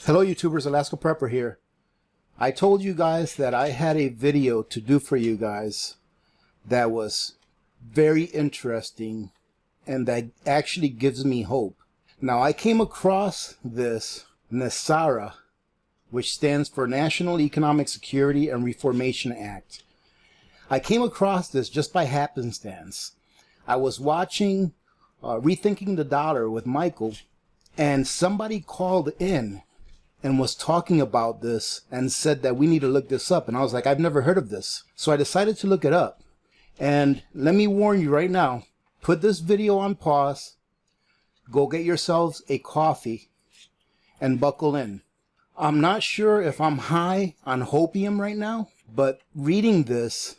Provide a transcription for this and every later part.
Hello YouTubers, Alaska Prepper here. I told you guys that I had a video to do for you guys that was very interesting and that actually gives me hope. Now I came across this NESARA, which stands for National Economic Security and Reformation Act. I came across this just by happenstance. I was watching Rethinking the Dollar with Michael, and somebody called in and was talking about this and said that we need to look this up. And I was like, I've never heard of this. So I decided to look it up. And let me warn you right now, put this video on pause, go get yourselves a coffee, and buckle in. I'm not sure if I'm high on hopium right now, but reading this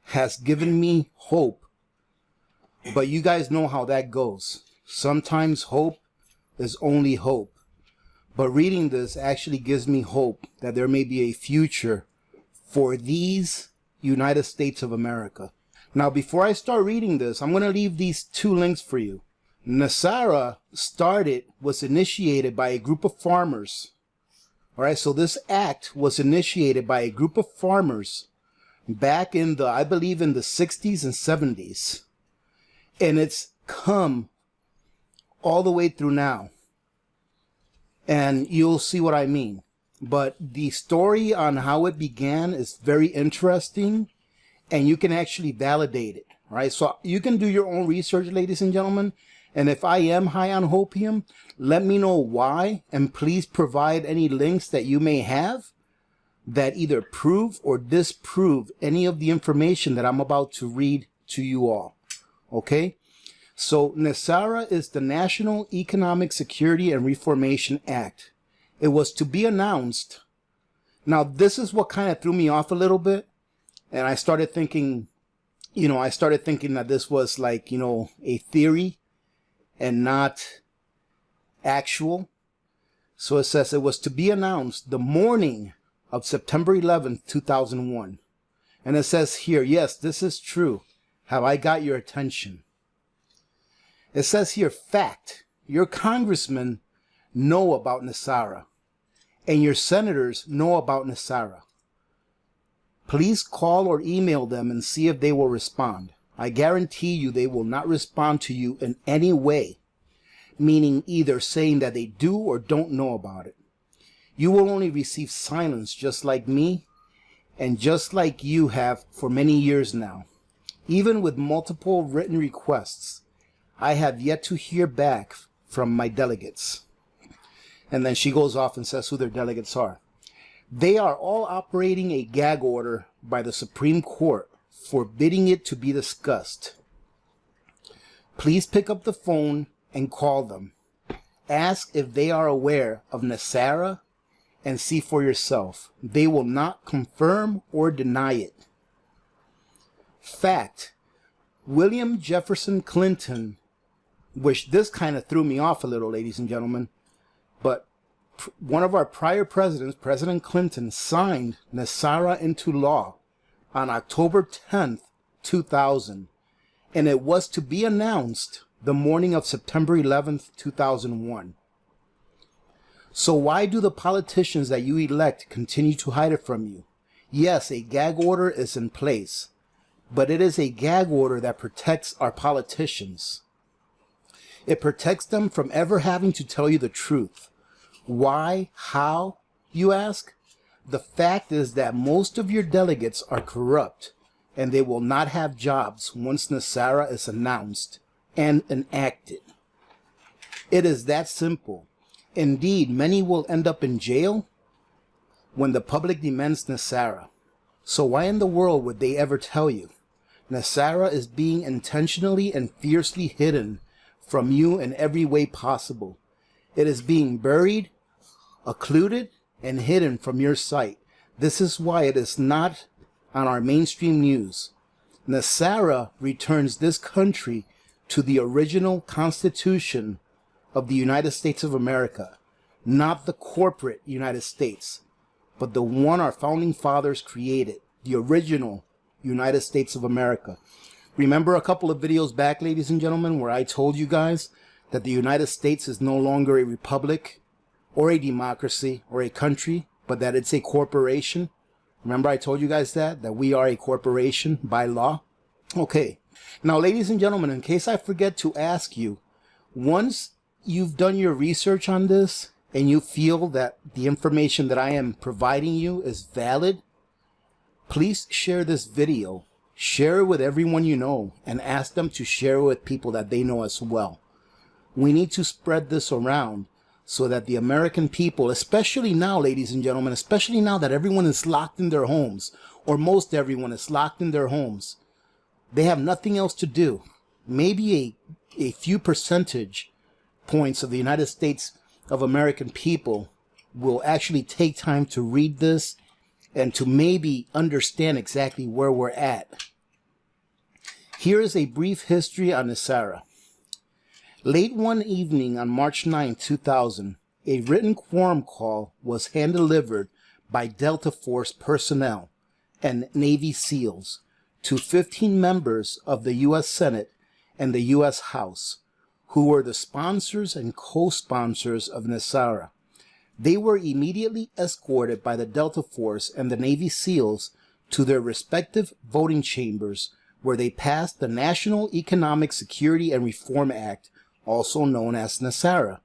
has given me hope. But you guys know how that goes. Sometimes hope is only hope. But reading this actually gives me hope that there may be a future for these United States of America. Now, before I start reading this, I'm going to leave these two links for you. NESARA was initiated by a group of farmers. All right, so this act was initiated by a group of farmers back in the, I believe, in the 60s and 70s. And it's come all the way through now. And you'll see what I mean. But the story on how it began is very interesting, and you can actually validate it, right? So you can do your own research, ladies and gentlemen. And if I am high on hopium, let me know why, and please provide any links that you may have that either prove or disprove any of the information that I'm about to read to you all. Okay? So NESARA is the National Economic Security and Reformation Act. It was to be announced. Now, this is what kind of threw me off a little bit. And I started thinking, that this was like, a theory and not actual. So it says it was to be announced the morning of September 11th, 2001. And it says here, yes, this is true. Have I got your attention? It says here, fact, your congressmen know about NESARA, and your senators know about NESARA. Please call or email them and see if they will respond. I guarantee you they will not respond to you in any way, meaning either saying that they do or don't know about it. You will only receive silence just like me, and just like you have for many years now. Even with multiple written requests, I have yet to hear back from my delegates. And then she goes off and says who their delegates are. They are all operating a gag order by the Supreme Court, forbidding it to be discussed. Please pick up the phone and call them. Ask if they are aware of NESARA and see for yourself. They will not confirm or deny it. Fact, William Jefferson Clinton, which this kind of threw me off a little, ladies and gentlemen, but one of our prior presidents, President Clinton, signed NESARA into law on October 10th, 2000, and it was to be announced the morning of September 11th, 2001. So why do the politicians that you elect continue to hide it from you? Yes, a gag order is in place, but it is a gag order that protects our politicians. It protects them from ever having to tell you the truth. Why? How? You ask? The fact is that most of your delegates are corrupt, and they will not have jobs once NESARA is announced and enacted. It is that simple. Indeed, many will end up in jail when the public demands NESARA. So why in the world would they ever tell you? NESARA is being intentionally and fiercely hidden from you in every way possible. It is being buried, occluded, and hidden from your sight. This is why it is not on our mainstream news. NESARA returns this country to the original Constitution of the United States of America, not the corporate United States, but the one our founding fathers created, the original United States of America. Remember a couple of videos back, ladies and gentlemen, where I told you guys that the United States is no longer a republic or a democracy or a country, but that it's a corporation. Remember I told you guys that we are a corporation by law? Okay. Now, ladies and gentlemen, in case I forget to ask you, once you've done your research on this and you feel that the information that I am providing you is valid, please share this video. Share it with everyone you know and ask them to share it with people that they know as well. We need to spread this around so that the American people, especially now, ladies and gentlemen, especially now that everyone is locked in their homes, or most everyone is locked in their homes, they have nothing else to do. Maybe a few percentage points of the United States of American people will actually take time to read this and to maybe understand exactly where we're at. Here is a brief history on NESARA. Late one evening on March 9, 2000, a written quorum call was hand-delivered by Delta Force personnel and Navy SEALs to 15 members of the U.S. Senate and the U.S. House, who were the sponsors and co-sponsors of NESARA. They were immediately escorted by the Delta Force and the Navy SEALs to their respective voting chambers, where they passed the National Economic Security and Reform Act, also known as NESARA.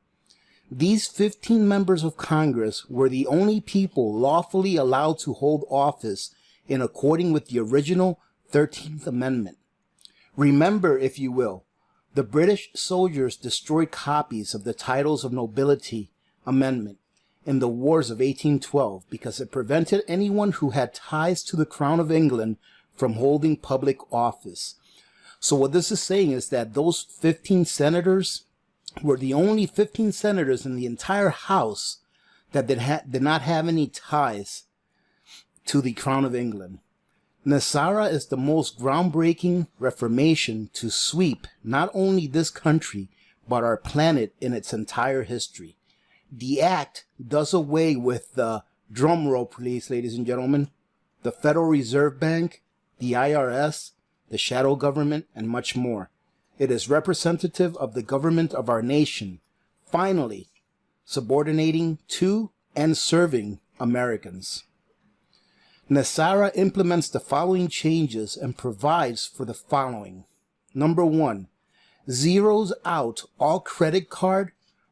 These 15 members of Congress were the only people lawfully allowed to hold office in accordance with the original 13th Amendment. Remember, if you will, the British soldiers destroyed copies of the Titles of Nobility Amendment in the wars of 1812 because it prevented anyone who had ties to the Crown of England from holding public office. So what this is saying is that those 15 senators were the only 15 senators in the entire House that did not have any ties to the Crown of England. NESARA is the most groundbreaking reformation to sweep not only this country, but our planet in its entire history. The act does away with the, drum roll please, ladies and gentlemen, the Federal Reserve Bank, the IRS, the shadow government, and much more. It is representative of the government of our nation, finally subordinating to and serving Americans. NESARA implements the following changes and provides for the following. Number 1, zeroes out all credit card,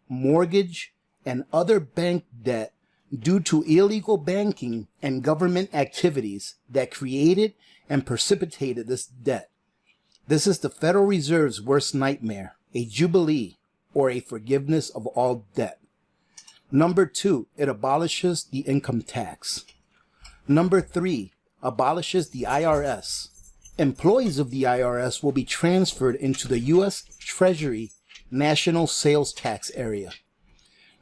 mortgage, and other bank debt due to illegal banking and government activities that created and precipitated this debt. This is the Federal Reserve's worst nightmare, a jubilee or a forgiveness of all debt. Number 2, it abolishes the income tax. Number 3, abolishes the IRS. Employees of the IRS will be transferred into the U.S. Treasury National Sales Tax area.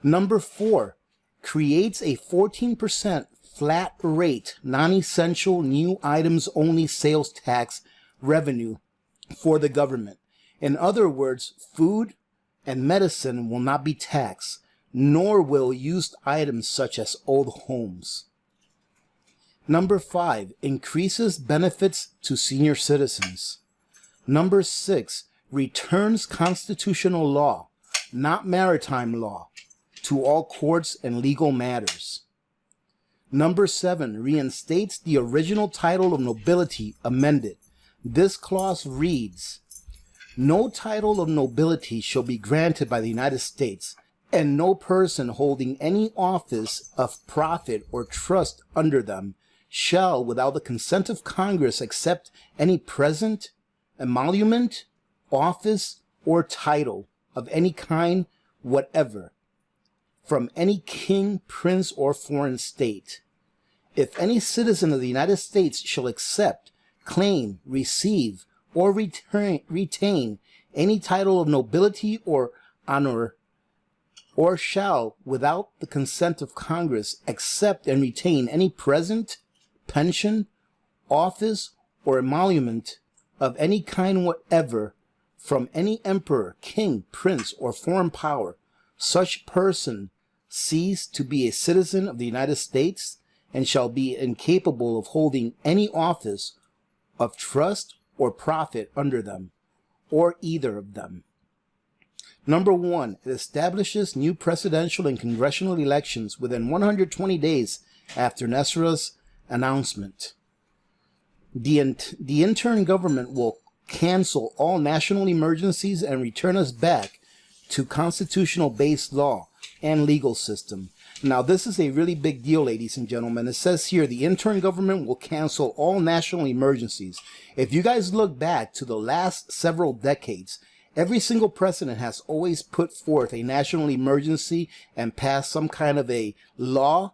Number 4, creates a 14% flat rate, non-essential new items only sales tax revenue for the government. In other words, food and medicine will not be taxed, nor will used items such as old homes. Number 5, increases benefits to senior citizens. Number 6, returns constitutional law, not maritime law, to all courts and legal matters. Number 7, reinstates the original title of nobility amended. This clause reads, no title of nobility shall be granted by the United States, and no person holding any office of profit or trust under them shall, without the consent of Congress, accept any present, emolument, office, or title of any kind whatever from any king, prince, or foreign state. If any citizen of the United States shall accept, claim, receive, or retain any title of nobility or honor, or shall, without the consent of Congress, accept and retain any present, pension, office, or emolument of any kind whatever from any emperor, king, prince, or foreign power, such person cease to be a citizen of the United States and shall be incapable of holding any office of trust or profit under them, or either of them. Number 1, it establishes new presidential and congressional elections within 120 days after NESARA's announcement. The interim government will cancel all national emergencies and return us back to constitutional-based law and legal system. Now, this is a really big deal, ladies and gentlemen. It says here, the interim government will cancel all national emergencies. If you guys look back to the last several decades, every single president has always put forth a national emergency and passed some kind of a law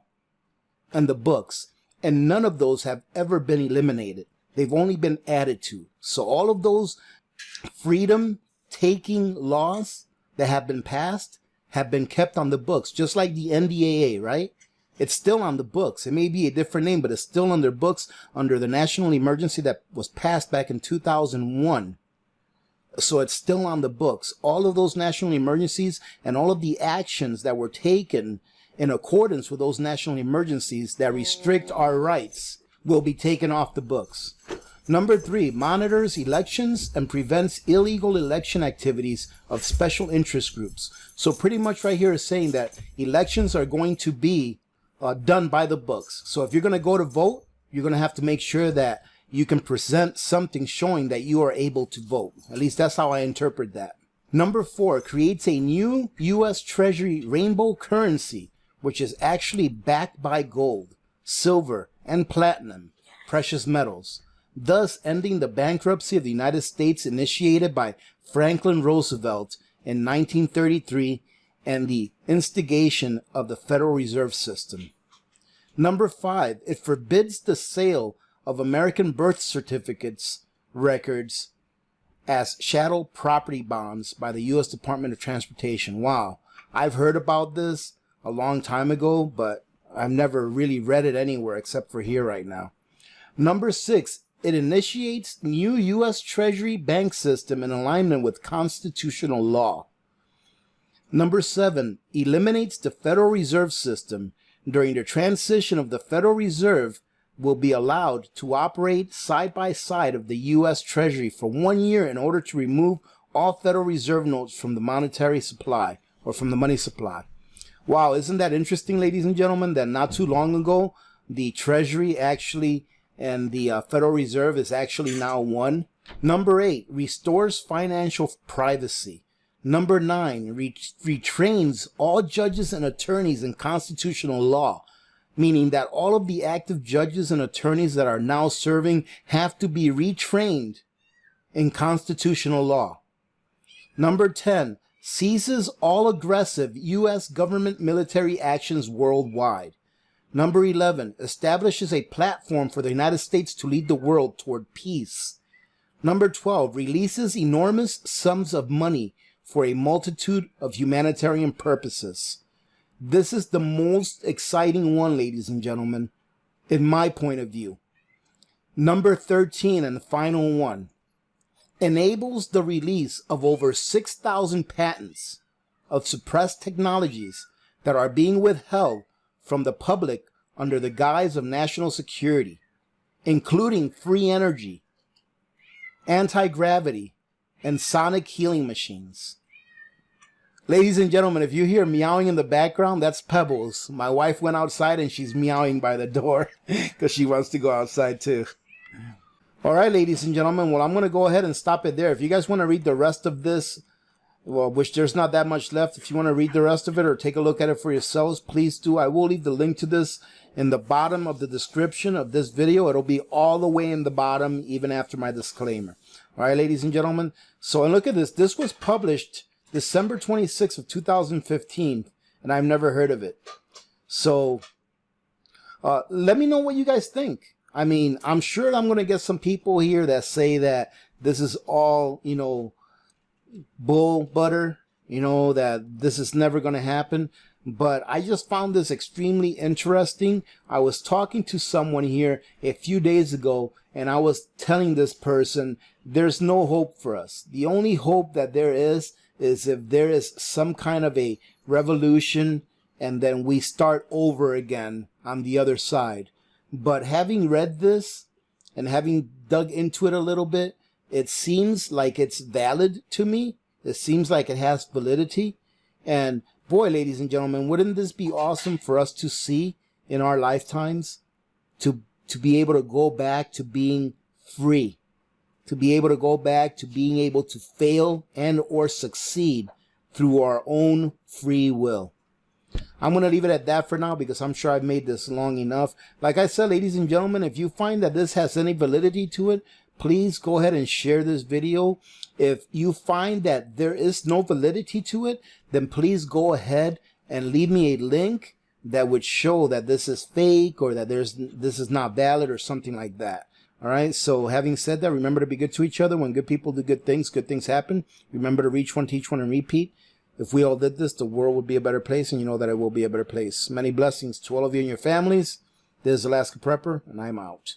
on the books. And none of those have ever been eliminated. They've only been added to. So all of those freedom-taking laws that have been passed have been kept on the books, just like the NDAA, right? It's still on the books. It may be a different name, but it's still on their books under the national emergency that was passed back in 2001. So it's still on the books. All of those national emergencies and all of the actions that were taken in accordance with those national emergencies that restrict our rights will be taken off the books. Number 3, monitors elections and prevents illegal election activities of special interest groups. So pretty much right here is saying that elections are going to be done by the books. So if you're going to go to vote, you're going to have to make sure that you can present something showing that you are able to vote. At least that's how I interpret that. Number 4, creates a new U.S. Treasury rainbow currency, which is actually backed by gold, silver, and platinum, precious metals, thus ending the bankruptcy of the United States initiated by Franklin Roosevelt in 1933 and the instigation of the Federal Reserve System. Number 5, it forbids the sale of American birth certificates records as chattel property bonds by the U.S. Department of Transportation. Wow, I've heard about this a long time ago, but I've never really read it anywhere except for here right now. Number 6, it initiates new U.S. Treasury bank system in alignment with constitutional law. Number 7, eliminates the Federal Reserve System. During the transition of the Federal Reserve will be allowed to operate side by side of the U.S. Treasury for 1 year in order to remove all Federal Reserve notes from the monetary supply or from the money supply. Wow, isn't that interesting, ladies and gentlemen, that not too long ago, the Treasury actually and the Federal Reserve is actually now one. Number 8, restores financial privacy. Number 9, retrains all judges and attorneys in constitutional law, meaning that all of the active judges and attorneys that are now serving have to be retrained in constitutional law. Number 10, ceases all aggressive U.S. government military actions worldwide. Number 11, establishes a platform for the United States to lead the world toward peace. Number 12, releases enormous sums of money for a multitude of humanitarian purposes. This is the most exciting one, ladies and gentlemen, in my point of view. Number 13, and the final one, enables the release of over 6,000 patents of suppressed technologies that are being withheld from the public under the guise of national security, including free energy, anti-gravity, and sonic healing machines. Ladies and gentlemen, if you hear meowing in the background, that's Pebbles. My wife went outside and she's meowing by the door because she wants to go outside too. All right, ladies and gentlemen, well, I'm going to go ahead and stop it there. If you guys want to read the rest of this, well, which there's not that much left, if you want to read the rest of it or take a look at it for yourselves, please do. I will leave the link to this in the bottom of the description of this video. It'll be all the way in the bottom, even after my disclaimer. All right, ladies and gentlemen. So, and look at this. This was published December 26th of 2015, and I've never heard of it. So, let me know what you guys think. I mean, I'm sure I'm going to get some people here that say that this is all, you know, bull butter, you know, that this is never going to happen. But I just found this extremely interesting. I was talking to someone here a few days ago, and I was telling this person, there's no hope for us. The only hope that there is if there is some kind of a revolution and then we start over again on the other side. But having read this and having dug into it a little bit, it seems like it's valid to me. It seems like it has validity. And boy, ladies and gentlemen, wouldn't this be awesome for us to see in our lifetimes? To be able to go back to being free. To be able to go back to being able to fail and or succeed through our own free will. I'm going to leave it at that for now because I'm sure I've made this long enough. Like I said, ladies and gentlemen, if you find that this has any validity to it, please go ahead and share this video. If you find that there is no validity to it, then please go ahead and leave me a link that would show that this is fake or that this is not valid or something like that. All right. So having said that, remember to be good to each other. When good people do good things happen. Remember to reach one, teach one, and repeat. If we all did this, the world would be a better place, and you know that it will be a better place. Many blessings to all of you and your families. This is Alaska Prepper, and I'm out.